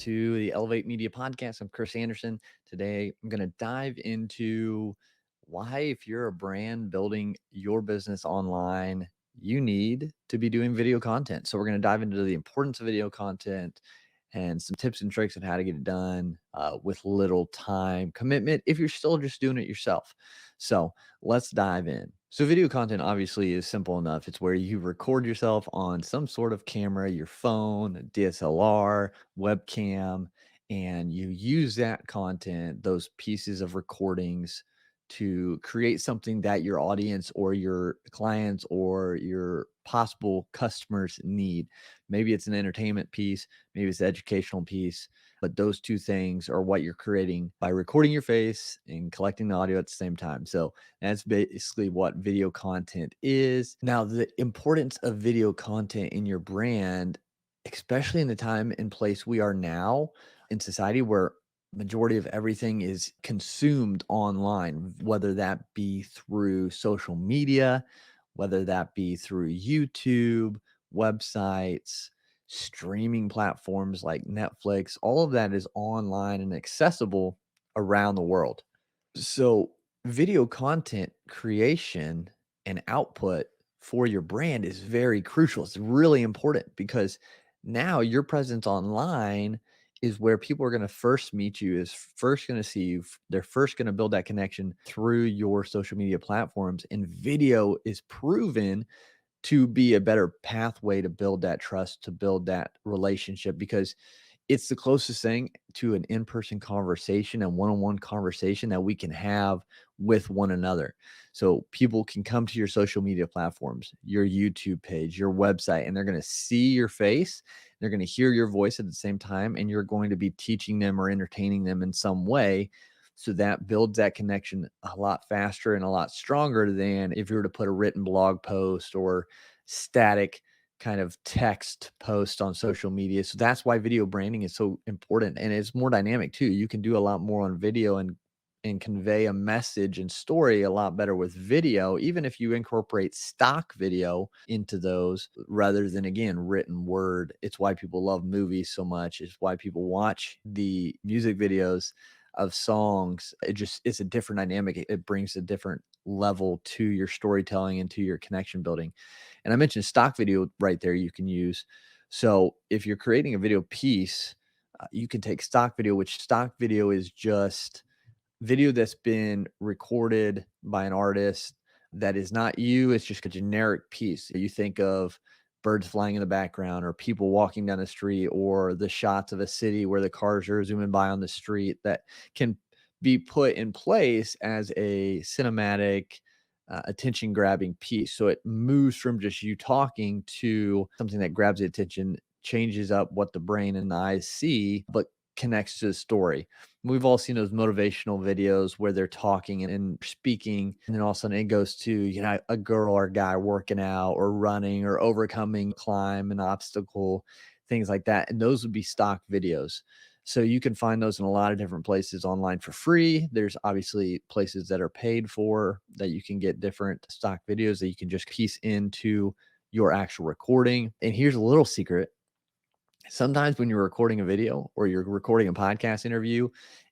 to the Elevate Media Podcast. I'm Chris Anderson. Today, I'm going to dive into why, if you're a brand building your business online, you need to be doing video content. So, we're going to dive into the importance of video content and some tips and tricks on how to get it done with little time commitment if you're still just doing it yourself. So, let's dive in. So, video content obviously is simple enough. It's where you record yourself on some sort of camera, your phone, a DSLR, webcam, and you use that content, those pieces of recordings, to create something that your audience or your clients or your possible customers need. Maybe it's an entertainment piece, maybe it's an educational piece, but those two things are what you're creating by recording your face and collecting the audio at the same time. So that's basically what video content is. Now, the importance of video content in your brand, especially in the time and place we are now in society where majority of everything is consumed online, whether that be through social media, whether that be through YouTube, websites, streaming platforms like Netflix, all of that is online and accessible around the world. So, video content creation and output for your brand is very crucial. It's really important because now your presence online is where people are going to first meet you, is first going to see you. They're first going to build that connection through your social media platforms. And video is proven to be a better pathway to build that trust, to build that relationship, because it's the closest thing to an in-person conversation and one-on-one conversation that we can have with one another. So people can come to your social media platforms, your YouTube page, your website, and they're going to see your face. They're going to hear your voice at the same time, and you're going to be teaching them or entertaining them in some way. So that builds that connection a lot faster and a lot stronger than if you were to put a written blog post or static kind of text post on social media. So that's why video branding is so important, and it's more dynamic too. You can do a lot more on video and convey a message and story a lot better with video, even if you incorporate stock video into those rather than, again, written word. It's why people love movies so much. It's why people watch the music videos of songs. It's a different dynamic. It brings a different level to your storytelling and to your connection building. And I mentioned stock video right there you can use. So if you're creating a video piece, you can take stock video, which stock video is just video that's been recorded by an artist that is not you. It's just a generic piece. You think of birds flying in the background or people walking down the street or the shots of a city where the cars are zooming by on the street that can be put in place as a cinematic attention grabbing piece. So it moves from just you talking to something that grabs the attention, changes up what the brain and the eyes see, but connects to the story. We've all seen those motivational videos where they're talking and speaking, and then all of a sudden it goes to, a girl or guy working out or running or overcoming climb an obstacle, things like that. And those would be stock videos. So you can find those in a lot of different places online for free. There's obviously places that are paid for that you can get different stock videos that you can just piece into your actual recording. And here's a little secret. Sometimes when you're recording a video or you're recording a podcast interview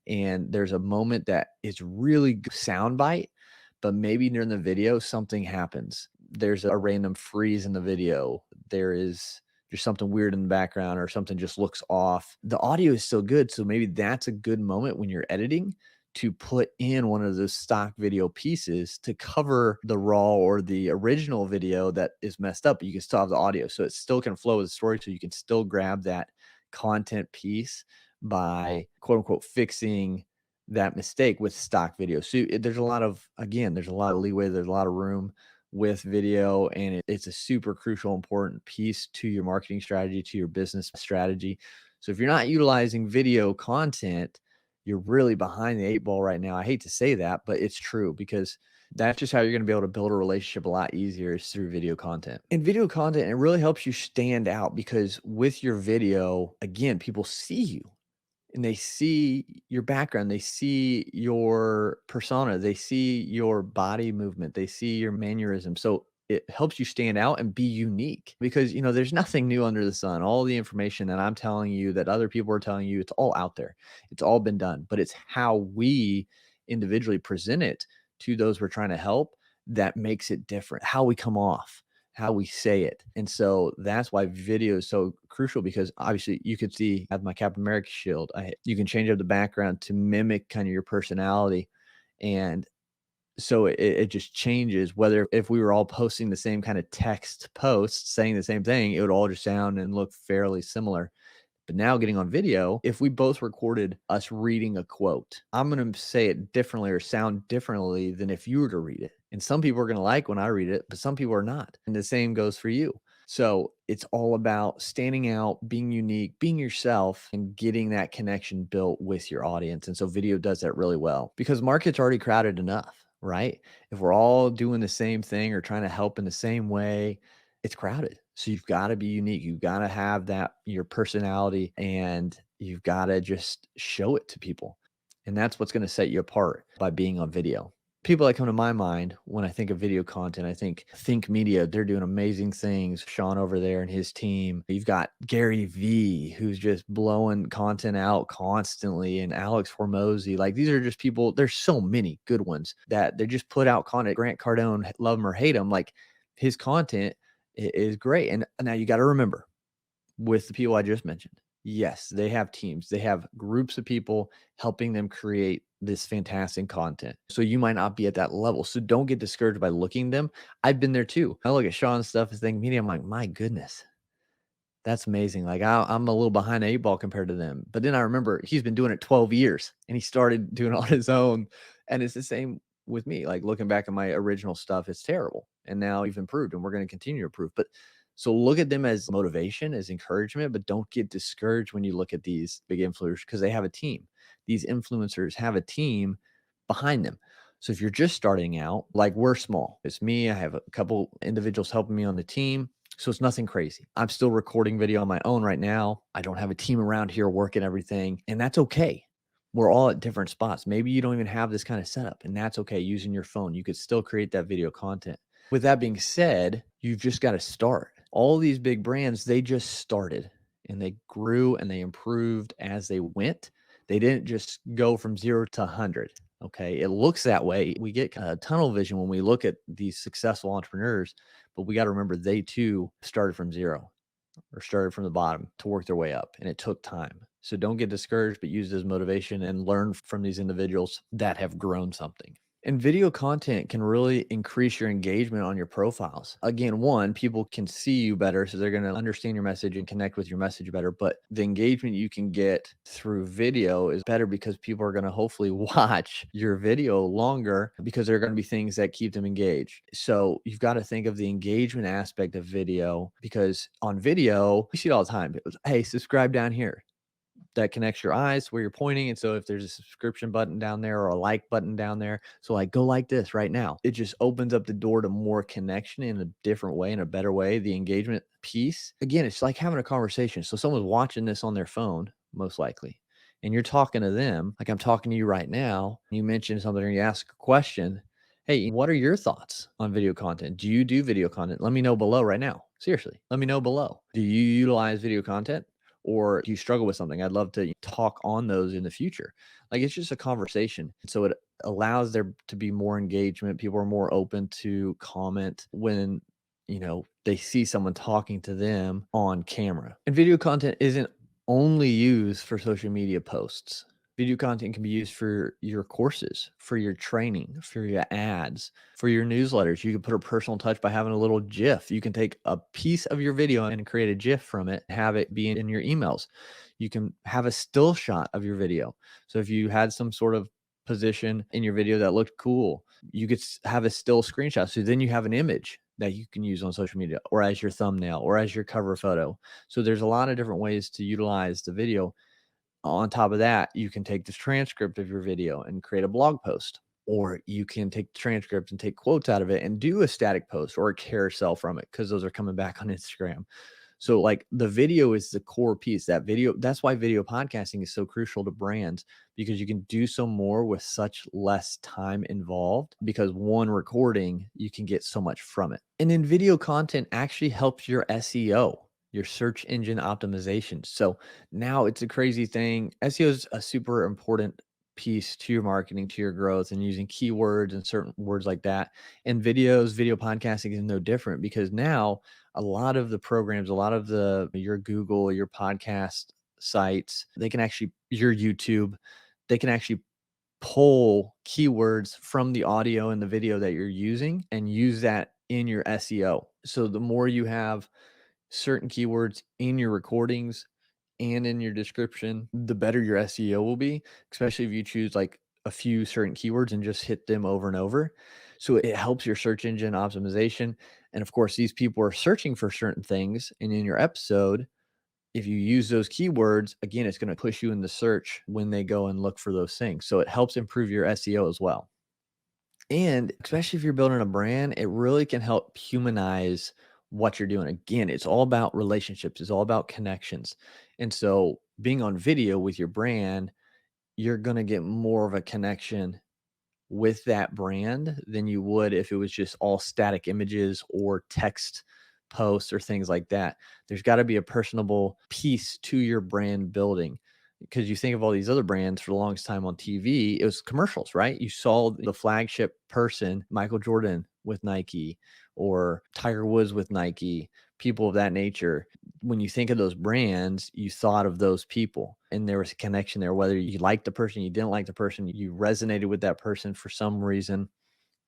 and there's a moment that is really good sound bite, but maybe during the video something happens. There's a random freeze in the video. There is just something weird in the background or something just looks off. The audio is still good. So maybe that's a good moment when you're editing to put in one of those stock video pieces to cover the raw or the original video that is messed up, but you can still have the audio. So it still can flow with the story. So you can still grab that content piece by quote unquote fixing that mistake with stock video. So there's a lot of, again, there's a lot of leeway, there's a lot of room with video, and it's a super crucial, important piece to your marketing strategy, to your business strategy. So if you're not utilizing video content, you're really behind the eight ball right now. I hate to say that, but it's true because that's just how you're going to be able to build a relationship a lot easier is through video content. And video content, it really helps you stand out because with your video, again, people see you and they see your background, they see your persona, they see your body movement, they see your mannerism. So it helps you stand out and be unique because, there's nothing new under the sun. All the information that I'm telling you, that other people are telling you, it's all out there. It's all been done, but it's how we individually present it to those we're trying to help that makes it different. How we come off, how we say it. And so that's why video is so crucial because obviously you could see I have my Captain America shield. You can change up the background to mimic kind of your personality. And so it just changes whether if we were all posting the same kind of text posts saying the same thing, it would all just sound and look fairly similar. But now getting on video, if we both recorded us reading a quote, I'm going to say it differently or sound differently than if you were to read it. And some people are going to like when I read it, but some people are not. And the same goes for you. So it's all about standing out, being unique, being yourself, and getting that connection built with your audience. And so video does that really well because market's already crowded enough, right? If we're all doing the same thing or trying to help in the same way, it's crowded. So you've got to be unique. You've got to have that, your personality, and you've got to just show it to people. And that's what's going to set you apart by being on video. People that come to my mind when I think of video content, I think Media. They're doing amazing things. Sean over there and his team. You've got Gary V, who's just blowing content out constantly, and Alex Hormozy. Like these are just people. There's so many good ones that they just put out content. Grant Cardone, love him or hate him, like his content is great. And now you got to remember with the people I just mentioned, yes, they have teams, they have groups of people helping them create this fantastic content. So you might not be at that level. So don't get discouraged by looking them. I've been there too. I look at Sean's stuff as Think Media. I'm like, my goodness, that's amazing. Like I'm a little behind the 8 ball compared to them. But then I remember he's been doing it 12 years and he started doing it on his own. And it's the same with me. Like looking back at my original stuff, it's terrible. And now we've improved and we're going to continue to improve. But so look at them as motivation, as encouragement, but don't get discouraged when you look at these big influencers because they have a team. These influencers have a team behind them. So if you're just starting out, like we're small, it's me. I have a couple individuals helping me on the team. So it's nothing crazy. I'm still recording video on my own right now. I don't have a team around here working everything, and that's okay. We're all at different spots. Maybe you don't even have this kind of setup, and that's okay. Using your phone, you could still create that video content. With that being said, you've just got to start. All these big brands, they just started and they grew and they improved as they went. They didn't just go from 0 to 100. Okay. It looks that way. We get tunnel vision when we look at these successful entrepreneurs, but we got to remember they too started from 0 or started from the bottom to work their way up, and it took time. So don't get discouraged, but use it as motivation and learn from these individuals that have grown something. And video content can really increase your engagement on your profiles. Again, one, people can see you better, so they're going to understand your message and connect with your message better. But the engagement you can get through video is better because people are going to hopefully watch your video longer because there are going to be things that keep them engaged. So you've got to think of the engagement aspect of video because on video, you see it all the time. It was, hey, subscribe down here. That connects your eyes where you're pointing. And so if there's a subscription button down there or a like button down there, so like go like this right now, it just opens up the door to more connection in a different way, in a better way. The engagement piece, again, it's like having a conversation. So someone's watching this on their phone, most likely, and you're talking to them like I'm talking to you right now. You mention something or you ask a question. Hey, what are your thoughts on video content? Do you do video content? Let me know below right now. Seriously, let me know below. Do you utilize video content? Or do you struggle with something? I'd love to talk on those in the future. Like it's just a conversation. So it allows there to be more engagement. People are more open to comment when, they see someone talking to them on camera. And video content isn't only used for social media posts. Video content can be used for your courses, for your training, for your ads, for your newsletters. You can put a personal touch by having a little GIF. You can take a piece of your video and create a GIF from it, have it be in your emails. You can have a still shot of your video. So if you had some sort of position in your video that looked cool, you could have a still screenshot. So then you have an image that you can use on social media or as your thumbnail or as your cover photo. So there's a lot of different ways to utilize the video. On top of that, you can take this transcript of your video and create a blog post, or you can take the transcript and take quotes out of it and do a static post or a carousel from it because those are coming back on Instagram. So like the video is the core piece. That video, that's why video podcasting is so crucial to brands, because you can do so more with such less time involved, because one recording, you can get so much from it. And then video content actually helps your SEO, your search engine optimization. So now it's a crazy thing. SEO is a super important piece to your marketing, to your growth, and using keywords and certain words like that. And video podcasting is no different, because now a lot of the programs, a lot of your Google, your podcast sites, they can actually, your YouTube, they can actually pull keywords from the audio and the video that you're using and use that in your SEO. So the more you have certain keywords in your recordings and in your description, the better your SEO will be, especially if you choose like a few certain keywords and just hit them over and over. So it helps your search engine optimization. And of course, these people are searching for certain things. And in your episode, if you use those keywords, again, it's going to push you in the search when they go and look for those things. So it helps improve your SEO as well. And especially if you're building a brand, it really can help humanize what you're doing. Again, it's all about relationships, it's all about connections. And so being on video with your brand, you're going to get more of a connection with that brand than you would if it was just all static images or text posts or things like that. There's got to be a personable piece to your brand building, because you think of all these other brands for the longest time on TV, it was commercials, right? You saw the flagship person, Michael Jordan with Nike or Tiger Woods with Nike, people of that nature. When you think of those brands, you thought of those people, and there was a connection there, whether you liked the person, you didn't like the person, you resonated with that person for some reason.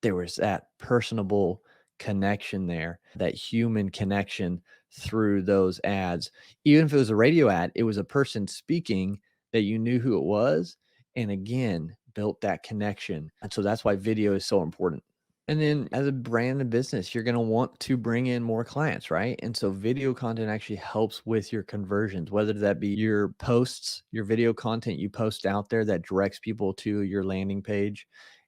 There was that personable connection there, that human connection through those ads. Even if it was a radio ad, it was a person speaking that you knew who it was. And again, built that connection. And so that's why video is so important. And then as a brand and business, you're going to want to bring in more clients, right? And so video content actually helps with your conversions, whether that be your posts, your video content you post out there that directs people to your landing page,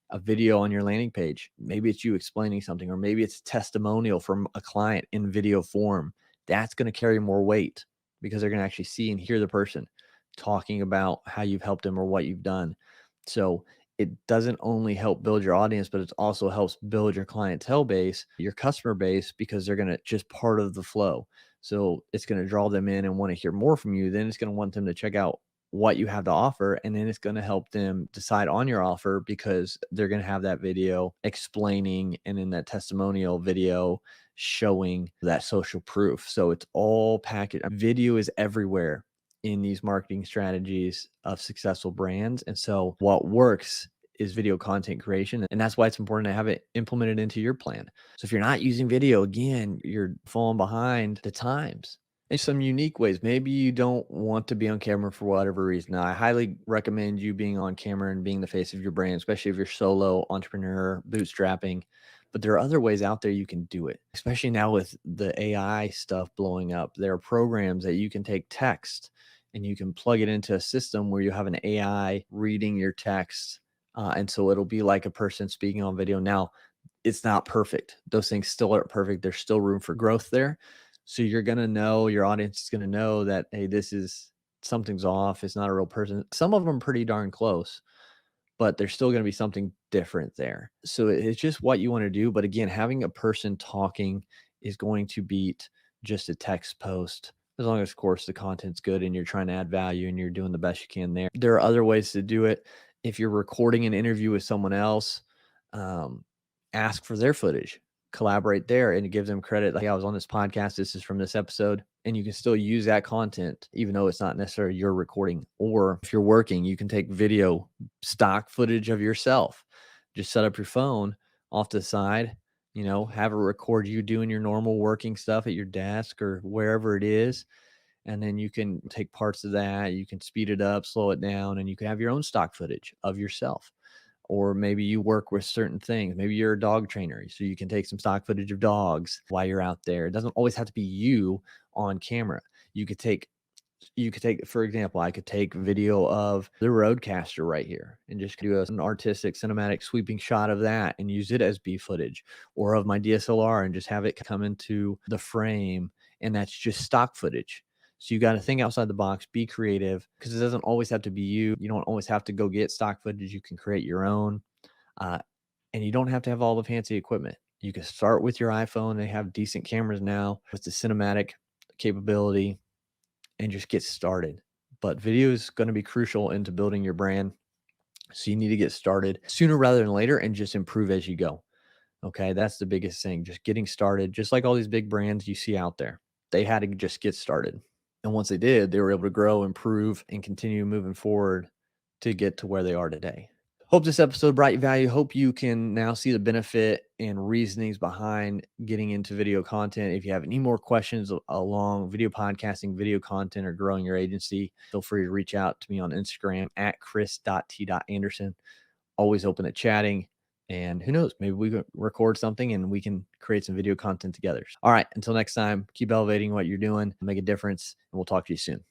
a video on your landing page. Maybe it's you explaining something, or maybe it's a testimonial from a client in video form. That's going to carry more weight, because they're going to actually see and hear the person talking about how you've helped them or what you've done. So it doesn't only help build your audience, but it also helps build your clientele base, your customer base, because they're going to just part of the flow. So it's going to draw them in and want to hear more from you. Then it's going to want them to check out what you have to offer. And then it's going to help them decide on your offer, because they're going to have that video explaining, and in that testimonial video showing that social proof. So it's all packaged. Video is everywhere in these marketing strategies of successful brands. And so what works is video content creation. And that's why it's important to have it implemented into your plan. So if you're not using video, again, you're falling behind the times. In some unique ways, maybe you don't want to be on camera for whatever reason. Now, I highly recommend you being on camera and being the face of your brand, especially if you're solo entrepreneur, bootstrapping. But there are other ways out there you can do it, especially now with the AI stuff blowing up. There are programs that you can take text and you can plug it into a system where you have an AI reading your text. And so it'll be like a person speaking on video. Now, it's not perfect. Those things still aren't perfect. There's still room for growth there. So you're going to know, your audience is going to know that, hey, this is something's off. It's not a real person. Some of them are pretty darn close, but there's still going to be something different there. So it's just what you want to do. But again, having a person talking is going to beat just a text post, as long as, of course, the content's good and you're trying to add value and you're doing the best you can there. There are other ways to do it. If you're recording an interview with someone else, ask for their footage, collaborate there, and give them credit. Like, I was on this podcast, this is from this episode, and you can still use that content, even though it's not necessarily your recording. Or if you're working, you can take video stock footage of yourself. Just set up your phone off to the side, have it record you doing your normal working stuff at your desk or wherever it is. And then you can take parts of that, you can speed it up, slow it down, and you can have your own stock footage of yourself. Or maybe you work with certain things. Maybe you're a dog trainer, so you can take some stock footage of dogs while you're out there. It doesn't always have to be you on camera. You could take, for example, I could take video of the Roadcaster right here and just do an artistic cinematic sweeping shot of that and use it as B footage, or of my DSLR and just have it come into the frame and that's just stock footage. So you got to think outside the box, be creative, because it doesn't always have to be you. You don't always have to go get stock footage. You can create your own, uh, and you don't have to have all the fancy equipment. You can start with your iPhone. They have decent cameras now with the cinematic capability, and just get started. But video is going to be crucial into building your brand. So you need to get started sooner rather than later and just improve as you go. Okay. That's the biggest thing. Just getting started, just like all these big brands you see out there. They had to just get started. And once they did, they were able to grow, improve, and continue moving forward to get to where they are today. Hope this episode brought you value. Hope you can now see the benefit and reasonings behind getting into video content. If you have any more questions along video podcasting, video content, or growing your agency, feel free to reach out to me on Instagram at chris.t.anderson. Always open to chatting. And who knows, maybe we can record something and we can create some video content together. All right, until next time, keep elevating what you're doing, make a difference, and we'll talk to you soon.